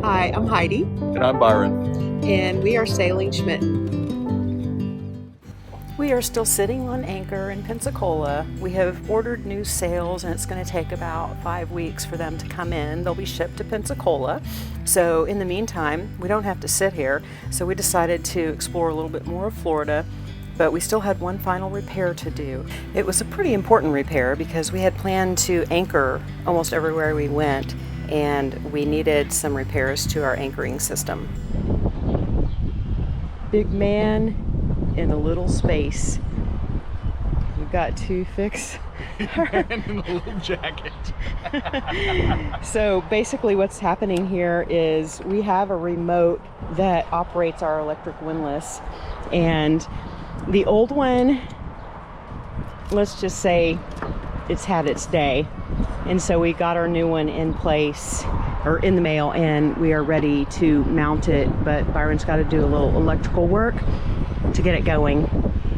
Hi, I'm Heidi, And I'm Byron. and we are sailing Schmitten. We are still sitting on anchor in Pensacola. We have ordered new sails and it's going to take about 5 weeks for them to come in. They'll be shipped to Pensacola. So in the meantime, we don't have to sit here. So we decided to explore a little bit more of Florida, but we still had one final repair to do. It was a pretty important repair because we had planned to anchor almost everywhere we went, and we needed some repairs to our anchoring system. Big man in a little space. We've got to fix And in a little jacket. So basically what's happening here is we have a remote that operates our electric windlass, and the old one, let's just say it's had its day, and so we got our new one in place, or in the mail, and we are ready to mount it, but Byron's got to do a little electrical work to get it going.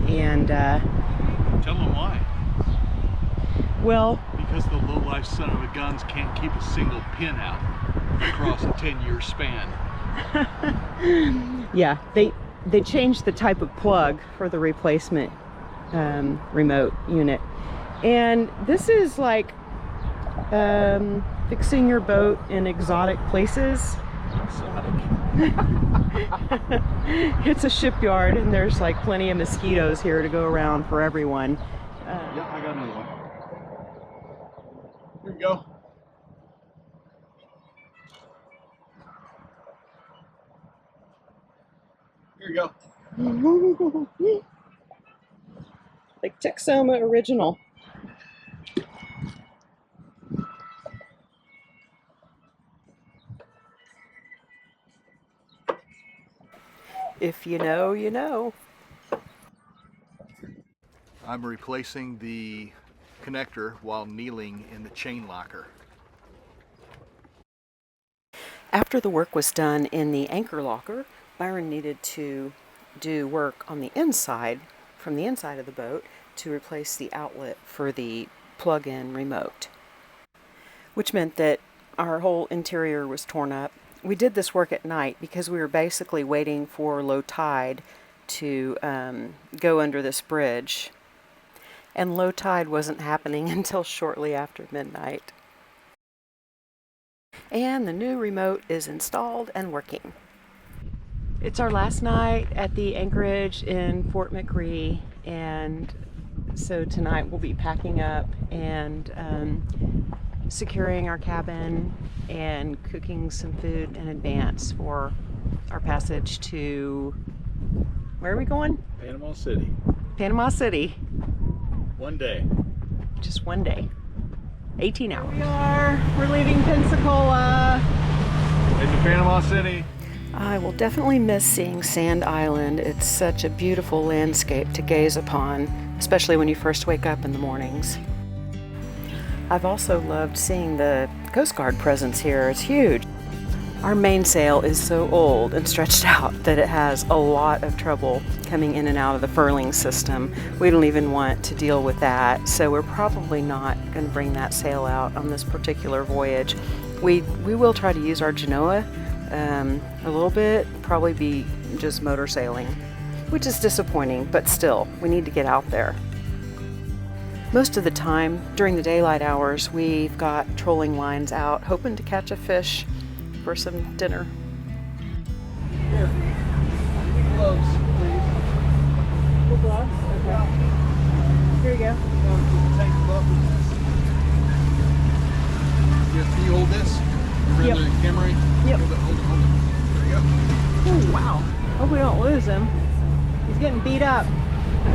And Tell them why. well, Because the low-life son of a guns can't keep a single pin out across a 10-year span. yeah, they changed the type of plug for the replacement remote unit, and this is like fixing your boat in exotic places. It's a shipyard and there's like plenty of mosquitoes here to go around for everyone. Yep, I got another one. Here we go. Here we go. Like Texoma original. If you know, you know. I'm replacing the connector while kneeling in the chain locker. After the work was done in the anchor locker, Byron needed to do work on the inside, from the inside of the boat, to replace the outlet for the plug-in remote, which meant that our whole interior was torn up. We did this work at night because we were basically waiting for low tide to go under this bridge, and low tide wasn't happening until shortly after midnight. And the new remote is installed and working. It's our last night at the anchorage in Fort McRee, and so tonight we'll be packing up and securing our cabin and cooking some food in advance for our passage to, where are we going? Panama City. Panama City. One day. Just one day. 18 hours. We're leaving Pensacola. Heading to Panama City. I will definitely miss seeing Sand Island. It's such a beautiful landscape to gaze upon, especially when you first wake up in the mornings. I've also loved seeing the Coast Guard presence here. It's huge. Our mainsail is so old and stretched out that it has a lot of trouble coming in and out of the furling system. We don't even want to deal with that, so we're probably not going to bring that sail out on this particular voyage. We will try to use our Genoa a little bit, probably be just motor sailing, which is disappointing, but still, we need to get out there. Most of the time, during the daylight hours, we've got trolling lines out, hoping to catch a fish for some dinner. Here. Gloves, please. Full gloves? Okay. Here you go. Tank glove. Can you hold this? Yep. The camera? Yep. Hold it. There you go. Ooh, wow. Hope we don't lose him. He's getting beat up.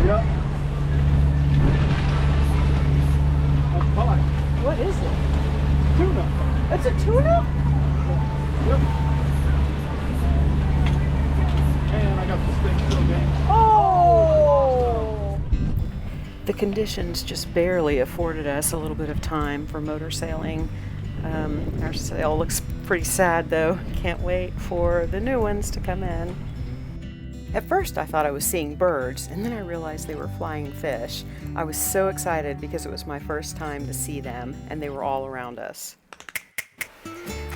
Yep. That's fine. What is it? Tuna. It's a tuna? Yep. And I got the stick still game. Oh! The conditions just barely afforded us a little bit of time for motor sailing. Our sail looks pretty sad though. Can't wait for the new ones to come in. At first I thought I was seeing birds, and then I realized they were flying fish. I was so excited because it was my first time to see them, and they were all around us.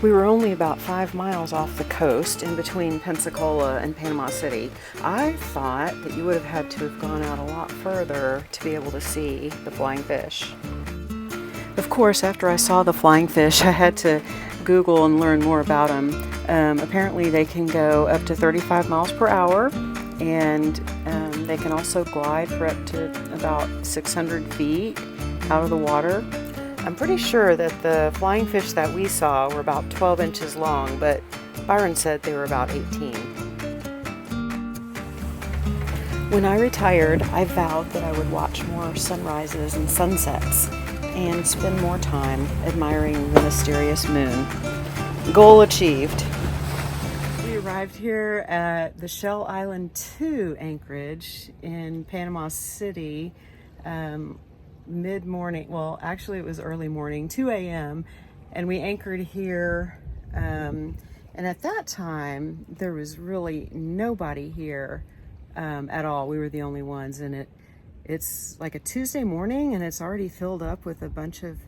We were only about 5 miles off the coast in between Pensacola and Panama City. I thought that you would have had to have gone out a lot further to be able to see the flying fish. Of course, after I saw the flying fish, I had to Google and learn more about them. Apparently they can go up to 35 miles per hour, and they can also glide for up to about 600 feet out of the water. I'm pretty sure that the flying fish that we saw were about 12 inches long, but Byron said they were about 18. When I retired, I vowed that I would watch more sunrises and sunsets and spend more time admiring the mysterious moon. Goal achieved. We arrived here at the Shell Island 2 anchorage in Panama City mid-morning. Well, actually it was early morning, 2 a.m. and we anchored here, and at that time there was really nobody here at all. We were the only ones, and it's like a Tuesday morning and it's already filled up with a bunch of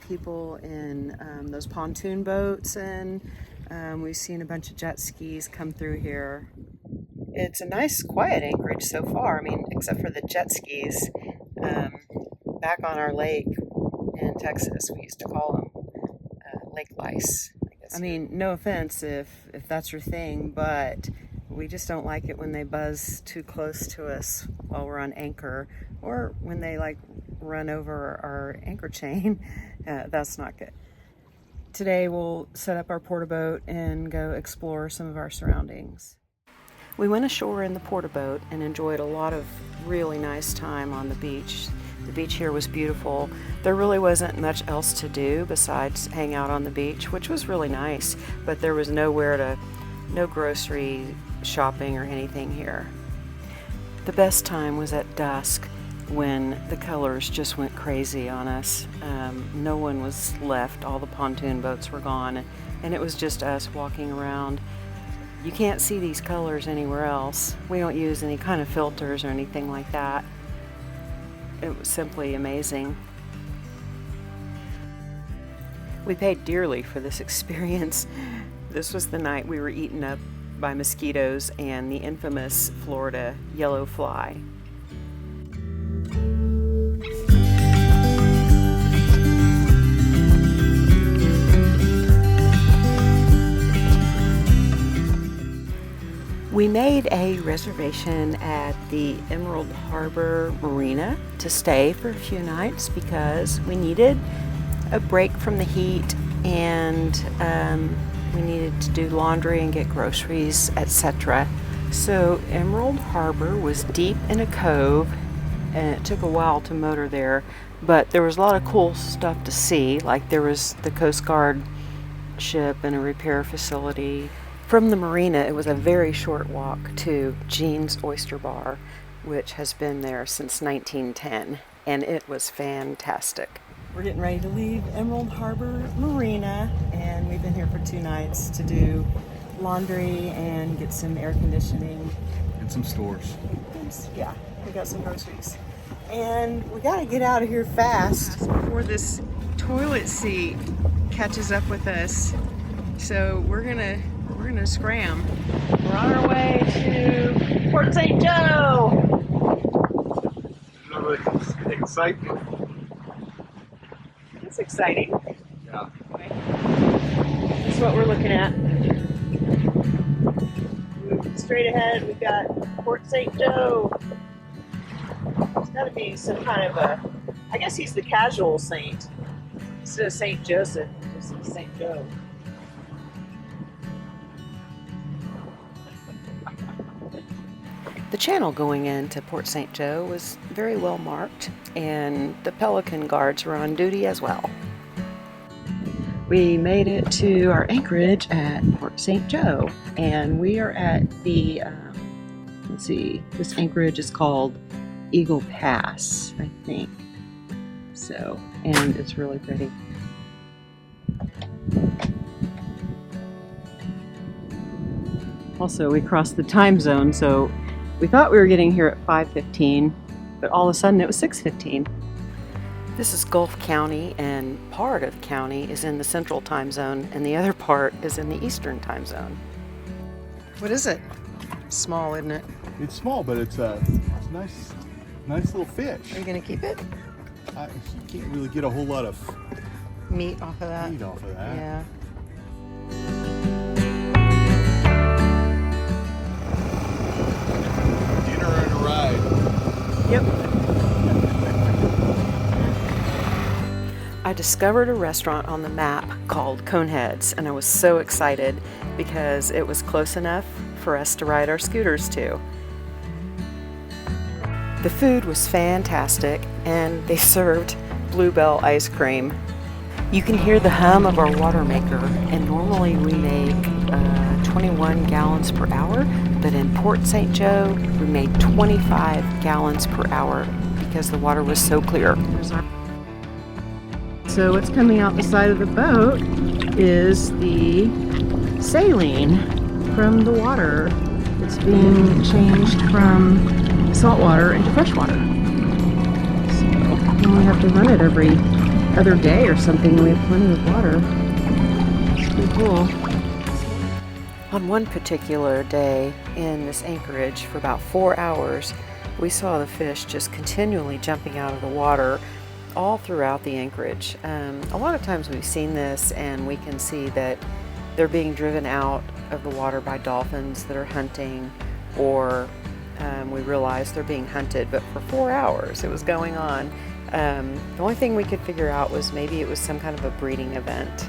people in those pontoon boats, and we've seen a bunch of jet skis come through here. It's a nice quiet anchorage so far, I mean, except for the jet skis. Back on our lake in Texas, we used to call them lake lice, I guess. I mean, no offense if that's your thing, but we just don't like it when they buzz too close to us while we're on anchor, or when they like run over our anchor chain. That's not good. Today we'll set up our porta boat and go explore some of our surroundings. We went ashore in the porta boat and enjoyed a lot of really nice time on the beach. The beach here was beautiful. There really wasn't much else to do besides hang out on the beach, which was really nice, but there was no grocery shopping or anything here. The best time was at dusk when the colors just went crazy on us. No one was left, all the pontoon boats were gone, and it was just us walking around. You can't see these colors anywhere else. We don't use any kind of filters or anything like that. It was simply amazing. We paid dearly for this experience. This was the night we were eaten up by mosquitoes and the infamous Florida yellow fly. We made a reservation at the Emerald Harbor Marina to stay for a few nights because we needed a break from the heat, and we needed to do laundry and get groceries, etc. So Emerald Harbor was deep in a cove, and it took a while to motor there, but there was a lot of cool stuff to see. Like there was the Coast Guard ship and a repair facility. From the marina, it was a very short walk to Jean's Oyster Bar, which has been there since 1910, and it was fantastic. We're getting ready to leave Emerald Harbor Marina, and we've been here for 2 nights to do laundry and get some air conditioning. And some stores. Yeah, we got some groceries. And we gotta get out of here fast before this toilet seat catches up with us. So we're gonna scram. We're on our way to Port St. Joe. Really exciting. It's exciting. Yeah. Okay. That's what we're looking at. Straight ahead, we've got Port St. Joe. There's got to be some kind of a, I guess he's the casual saint. Instead of St. Joseph, it's St. Joe. The channel going into Port St. Joe was very well marked, and the Pelican guards were on duty as well. We made it to our anchorage at Port St. Joe, and we are at the, let's see, this anchorage is called Eagle Pass, I think. So, and it's really pretty. Also, we crossed the time zone, so we thought we were getting here at 5:15, but all of a sudden it was 6:15. This is Gulf County, and part of the county is in the central time zone, and the other part is in the eastern time zone. What is it? Small, isn't it? It's small, but it's a nice little fish. Are you going to keep it? You can't really get a whole lot of Meat off of that? meat off of that. Yeah. Dinner and a ride. Yep. I discovered a restaurant on the map called Coneheads, and I was so excited because it was close enough for us to ride our scooters to. The food was fantastic, and they served Bluebell ice cream. You can hear the hum of our water maker, and normally we make 21 gallons per hour, but in Port St. Joe we made 25 gallons per hour because the water was so clear. So what's coming out the side of the boat is the saline from the water. It's being changed from salt water into fresh water. So we have to run it every other day or something. We have plenty of water. It's pretty cool. On one particular day in this anchorage for about 4 hours, we saw the fish just continually jumping out of the water all throughout the anchorage. A lot of times we've seen this and we can see that they're being driven out of the water by dolphins that are hunting, or we realize they're being hunted, but for 4 hours it was going on. The only thing we could figure out was maybe it was some kind of a breeding event.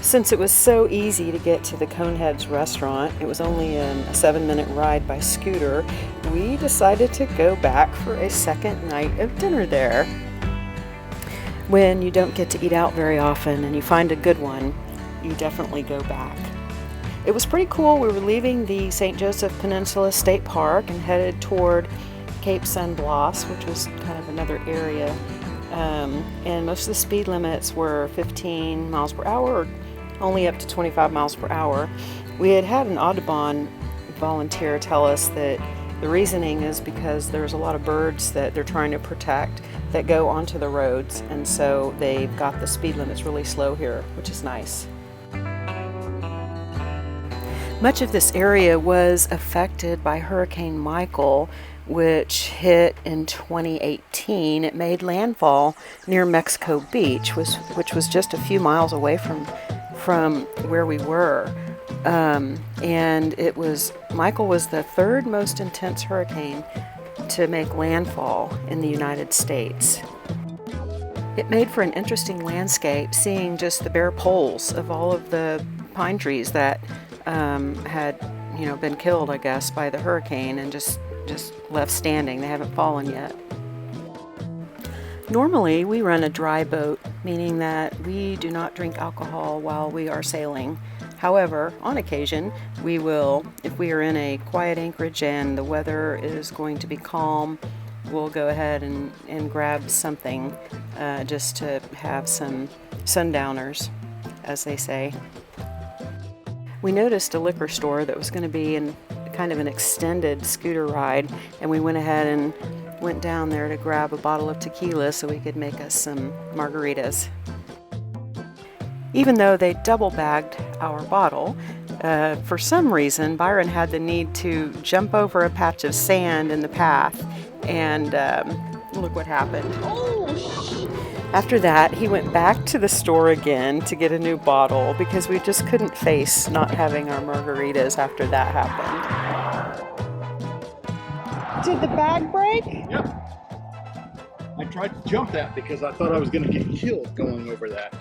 Since it was so easy to get to the Coneheads restaurant, it was only a 7-minute ride by scooter, we decided to go back for a second night of dinner there. When you don't get to eat out very often and you find a good one, you definitely go back. It was pretty cool. We were leaving the St. Joseph Peninsula State Park and headed toward Cape San Blas, which was kind of another area. And most of the speed limits were 15 miles per hour, or only up to 25 miles per hour. We had an Audubon volunteer tell us that the reasoning is because there's a lot of birds that they're trying to protect that go onto the roads, and so they've got the speed limits really slow here, which is nice. Much of this area was affected by Hurricane Michael, which hit in 2018. It made landfall near Mexico Beach, which was just a few miles away from where we were. And Michael was the third most intense hurricane to make landfall in the United States. It made for an interesting landscape, seeing just the bare poles of all of the pine trees that had been killed, I guess, by the hurricane and just left standing. They haven't fallen yet. Normally we run a dry boat, meaning that we do not drink alcohol while we are sailing. However, on occasion, we will, if we are in a quiet anchorage and the weather is going to be calm, we'll go ahead and grab something just to have some sundowners, as they say. We noticed a liquor store that was going to be in kind of an extended scooter ride, and we went ahead and went down there to grab a bottle of tequila so we could make us some margaritas. Even though they double-bagged our bottle, for some reason Byron had the need to jump over a patch of sand in the path, and look what happened. After that, he went back to the store again to get a new bottle because we just couldn't face not having our margaritas after that happened. Did the bag break? Yep. I tried to jump that because I thought I was going to get killed going over that.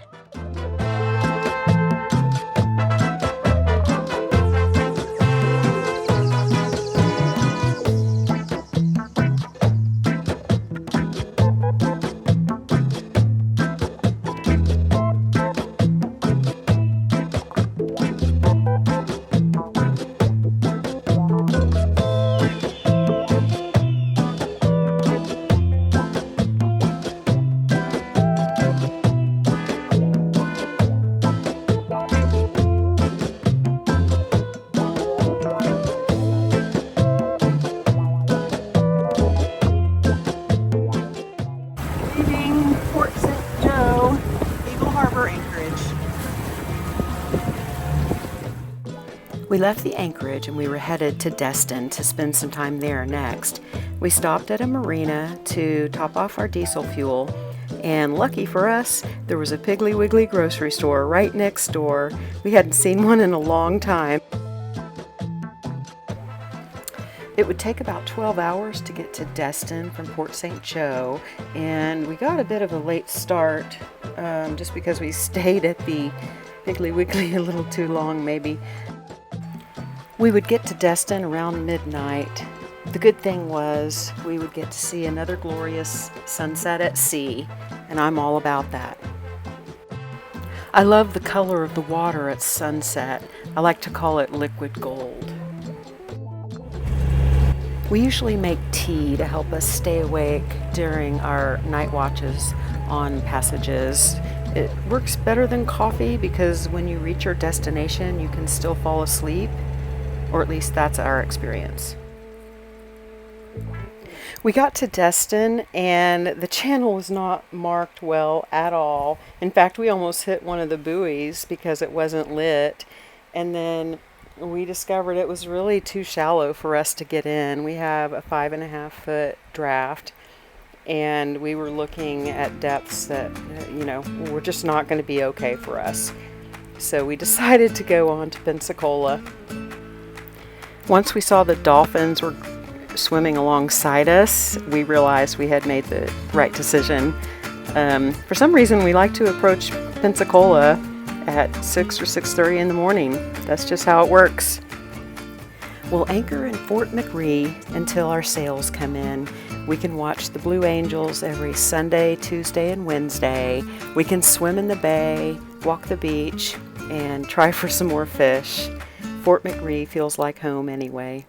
We left the anchorage and we were headed to Destin to spend some time there next. We stopped at a marina to top off our diesel fuel, and lucky for us, there was a Piggly Wiggly grocery store right next door. We hadn't seen one in a long time. It would take about 12 hours to get to Destin from Port St. Joe, and we got a bit of a late start just because we stayed at the Piggly Wiggly a little too long maybe. We would get to Destin around midnight. The good thing was we would get to see another glorious sunset at sea, and I'm all about that. I love the color of the water at sunset. I like to call it liquid gold. We usually make tea to help us stay awake during our night watches on passages. It works better than coffee because when you reach your destination, you can still fall asleep. Or at least that's our experience. We got to Destin and the channel was not marked well at all. In fact, we almost hit one of the buoys because it wasn't lit. And then we discovered it was really too shallow for us to get in. We have a 5.5-foot draft and we were looking at depths that, were just not going to be okay for us. So we decided to go on to Pensacola. Once we saw the dolphins were swimming alongside us, we realized we had made the right decision. For some reason, we like to approach Pensacola at 6 or 6:30 in the morning. That's just how it works. We'll anchor in Fort McRee until our sails come in. We can watch the Blue Angels every Sunday, Tuesday, and Wednesday. We can swim in the bay, walk the beach, and try for some more fish. Fort McRee feels like home anyway.